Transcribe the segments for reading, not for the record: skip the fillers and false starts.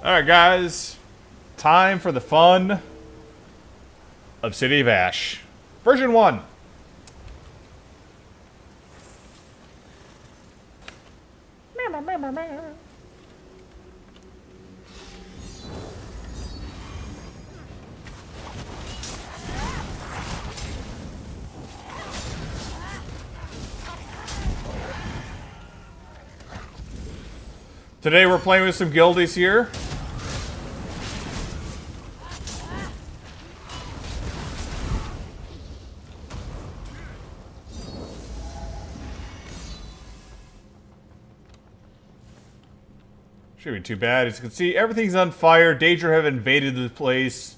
Alright, guys. Time for the fun of City of Ash. Version 1. Today we're playing with some guildies here. Shouldn't be too bad. As you can see, everything's on fire. Daedra have invaded the place.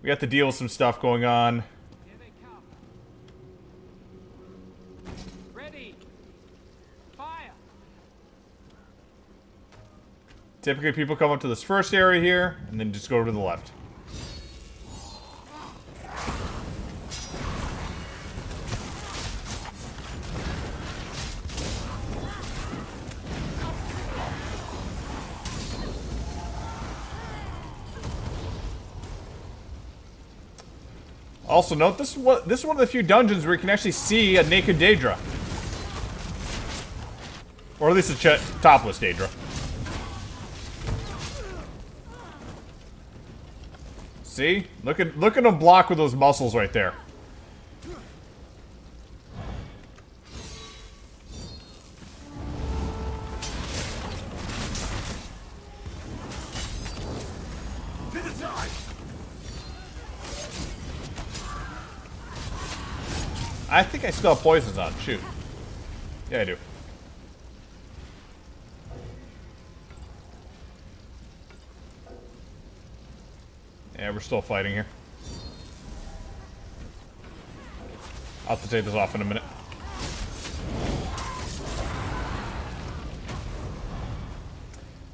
We got to deal with some stuff going on. Here they come. Ready. Fire. Typically, people come up to this first area here, and then just go to the left. Also note, this is one of the few dungeons where you can actually see a naked Daedra. Or at least a topless Daedra. See? Look at him block with those muscles right there. I think I still have poisons on. Shoot. Yeah, I do. Yeah, we're still fighting here. I'll have to take this off in a minute.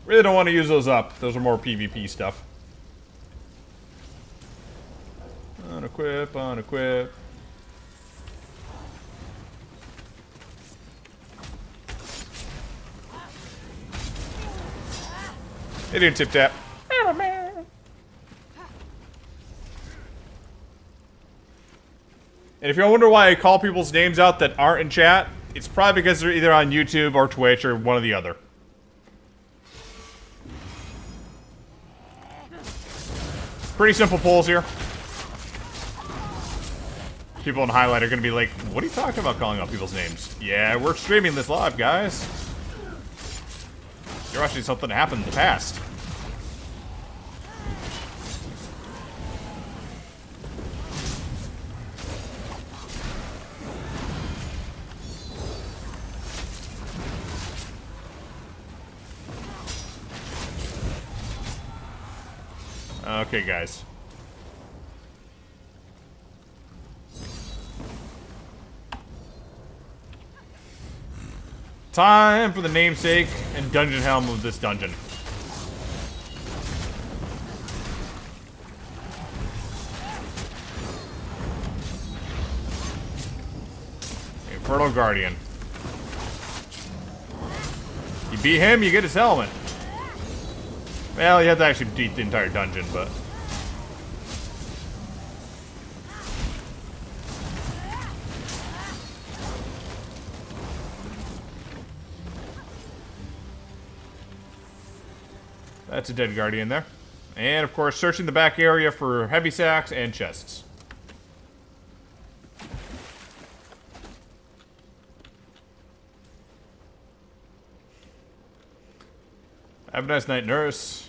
Really don't want to use those up. Those are more PvP stuff. Unequip, unequip. They didn't tip tap. And if you wonder why I call people's names out that aren't in chat, it's probably because they're either on YouTube or Twitch or one or the other. Pretty simple polls here. People in highlight are going to be like, what are you talking about calling out people's names? Yeah, we're streaming this live, guys. You're watching something that happened in the past. Okay, guys. Time for the namesake and dungeon helm of this dungeon. Infernal Guardian. You beat him, you get his helmet. Well, you have to actually beat the entire dungeon, but... That's a dead guardian there. And, of course, searching the back area for heavy sacks and chests. Have a nice night, nurse.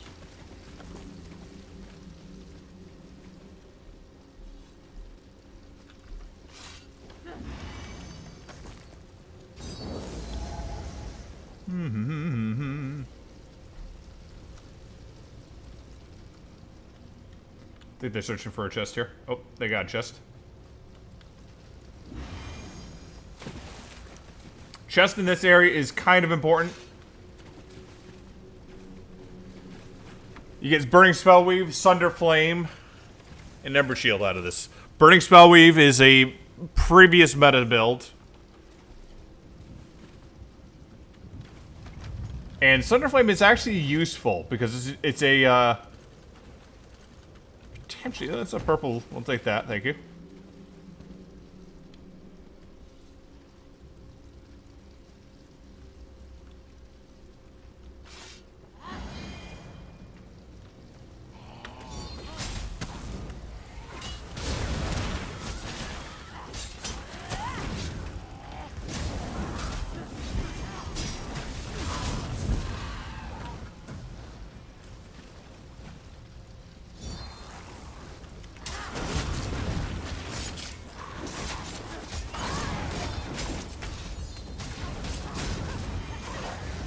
I think they're searching for a chest here. Oh, they got a chest. Chest in this area is kind of important. You get Burning Spellweave, Sunder Flame, and Ember Shield out of this. Burning Spellweave is a previous meta build. And Sunderflame is actually useful because it's a potentially that's a purple. We'll take that. Thank you.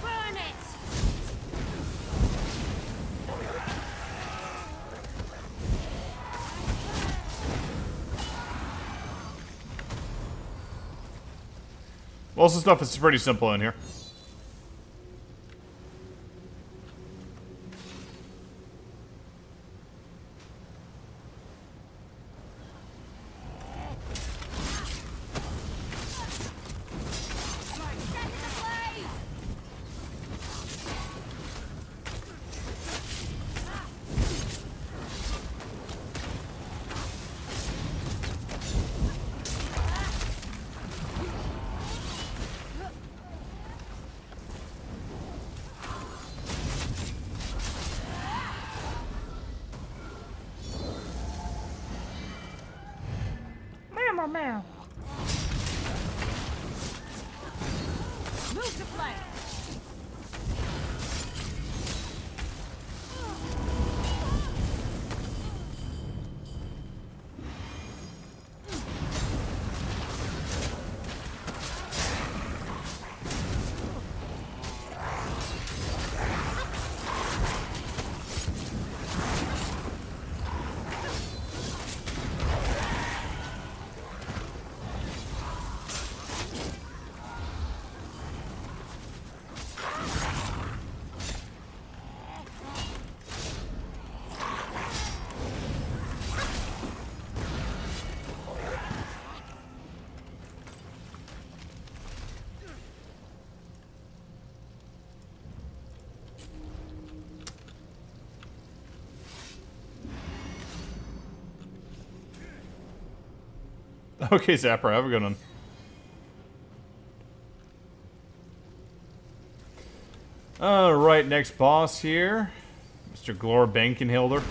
Burn it! Most of the stuff is pretty simple in here. Set it ablaze! Meow, meow. Move to play! Okay, Zapper, have a good one. Alright, next boss here. Mr. Glor Bankenhilder.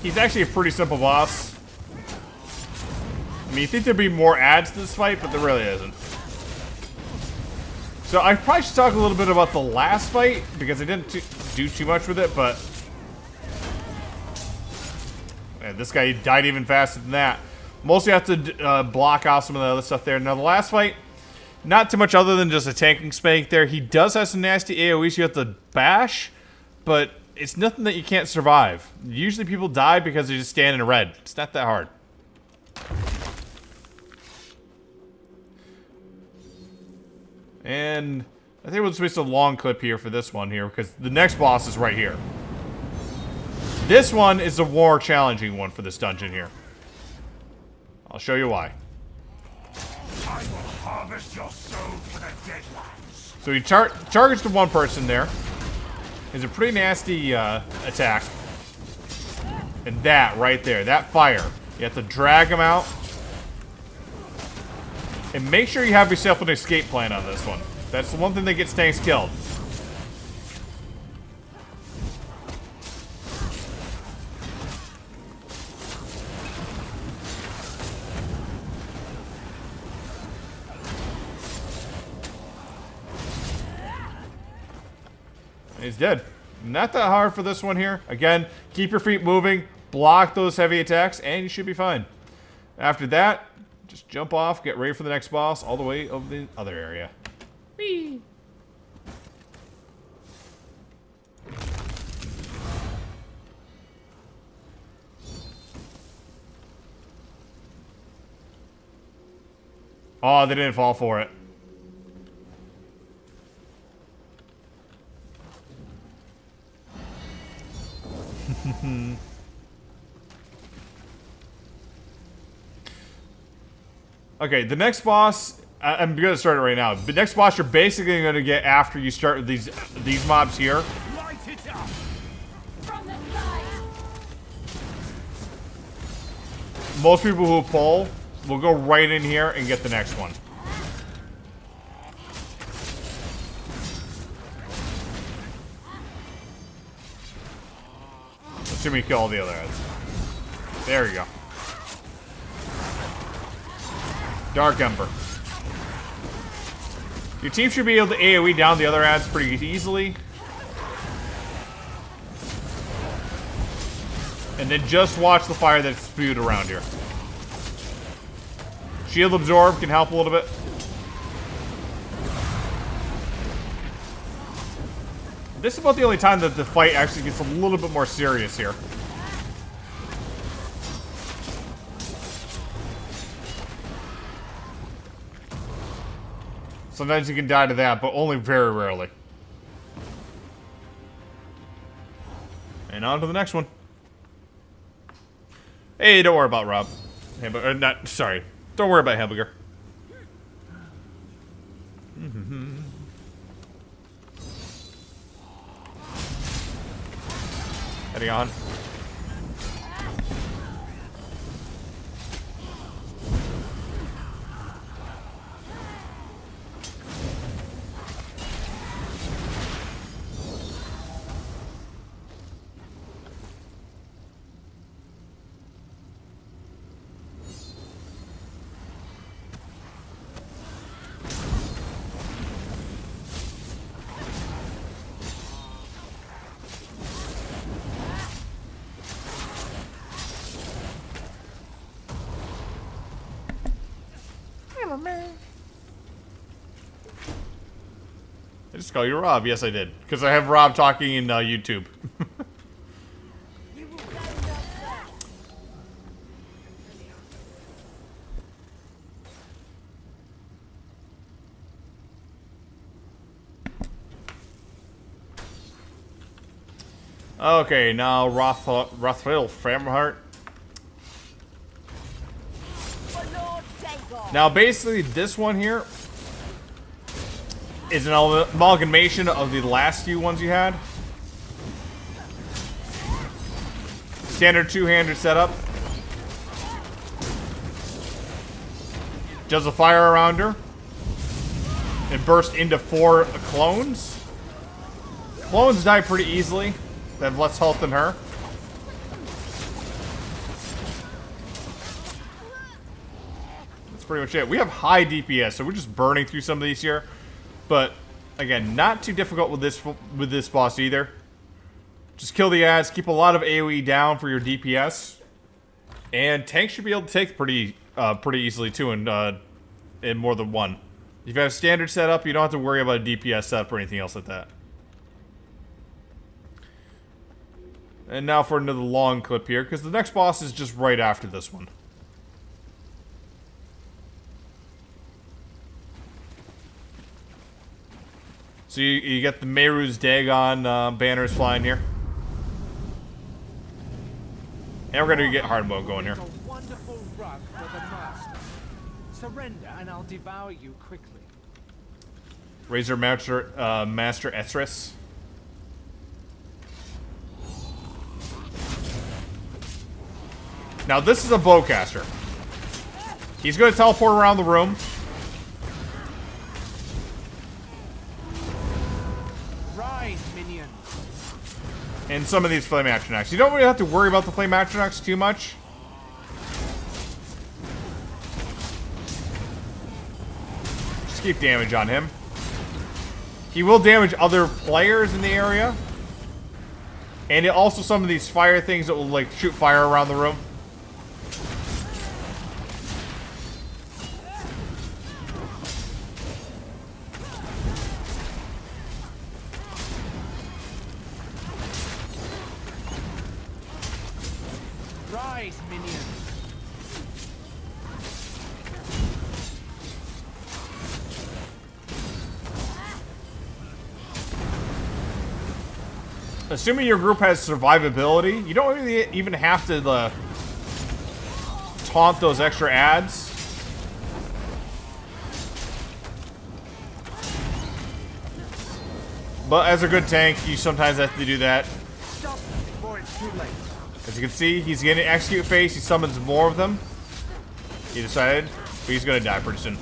He's actually a pretty simple boss. I mean, you think there'd be more adds to this fight, but there really isn't. So I probably should talk a little bit about the last fight, because I didn't do too much with it, but... Man, this guy died even faster than that. Mostly have to block off some of the other stuff there. Now, the last fight, not too much other than just a tanking spank there. He does have some nasty AoEs you have to bash, but it's nothing that you can't survive. Usually people die because they just stand in red. It's not that hard. And I think we'll just waste a long clip here for this one here, because the next boss is right here. This one is the more challenging one for this dungeon here. I'll show you why. I will harvest your soul for the Deadlands. So he targets the one person there. It's a pretty nasty attack. And that right there, that fire. You have to drag him out. And make sure you have yourself an escape plan on this one. That's the one thing that gets tanks killed. He's dead. Not that hard for this one here. Again, keep your feet moving, block those heavy attacks, and you should be fine. After that, just jump off, get ready for the next boss, all the way over the other area. Whee! Oh, they didn't fall for it. Okay, the next boss I'm gonna start it right now. The next boss you're basically gonna get after you start with these mobs here. Light it up! From the side. Most people who pull will go right in here and get the next one. Assuming you kill all the other heads. There you go. Dark Ember. Your team should be able to AoE down the other ads pretty easily. And then just watch the fire that's spewed around here. Shield Absorb can help a little bit. This is about the only time that the fight actually gets a little bit more serious here. Sometimes you can die to that, but only very rarely. And on to the next one. Hey, don't worry about Rob. Sorry. Don't worry about Hamburger. Heading on. I just call you Rob. Yes, I did. Because I have Rob talking in YouTube. Okay, now Rothriel Framheart. Now, basically, this one here is an amalgamation of the last few ones you had. Standard two-hander setup. Does a fire around her. And burst into 4 clones. Clones die pretty easily. They have less health than her. That's pretty much it. We have high DPS, so we're just burning through some of these here. But again, not too difficult with this boss either. Just kill the ads, keep a lot of AoE down for your DPS, and tanks should be able to take pretty easily too, in more than one. If you have standard setup, you don't have to worry about a DPS setup or anything else like that. And now for another long clip here, because the next boss is just right after this one. So you get the Meru's Dagon banners flying here. And we're gonna get hard mode going here. A wonderful rug for the master. Surrender and I'll devour you quickly. Razor Master Esris. Now this is a bowcaster. He's going to teleport around the room. Rise, minions. And some of these flame atronachs. You don't really have to worry about the flame atronachs too much. Just keep damage on him. He will damage other players in the area. And also some of these fire things that will like shoot fire around the room. Rise, minions. Assuming your group has survivability, you don't really even have to taunt those extra ads. But as a good tank, you sometimes have to do that. Stop before it's too late. As you can see, he's getting execute phase. He summons more of them. He decided, but he's gonna die pretty soon.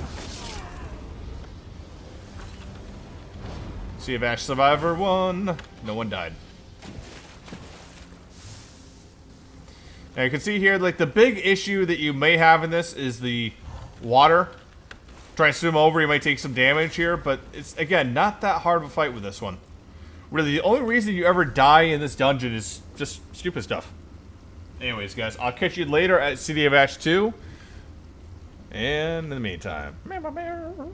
Sea of Ash Survivor 1. No one died. Now you can see here, like, the big issue that you may have in this is the water. Try to swim over, you might take some damage here, but it's, again, not that hard of a fight with this one. Really, the only reason you ever die in this dungeon is just stupid stuff. Anyways, guys, I'll catch you later at City of Ash 2. And in the meantime... Meow, meow, meow.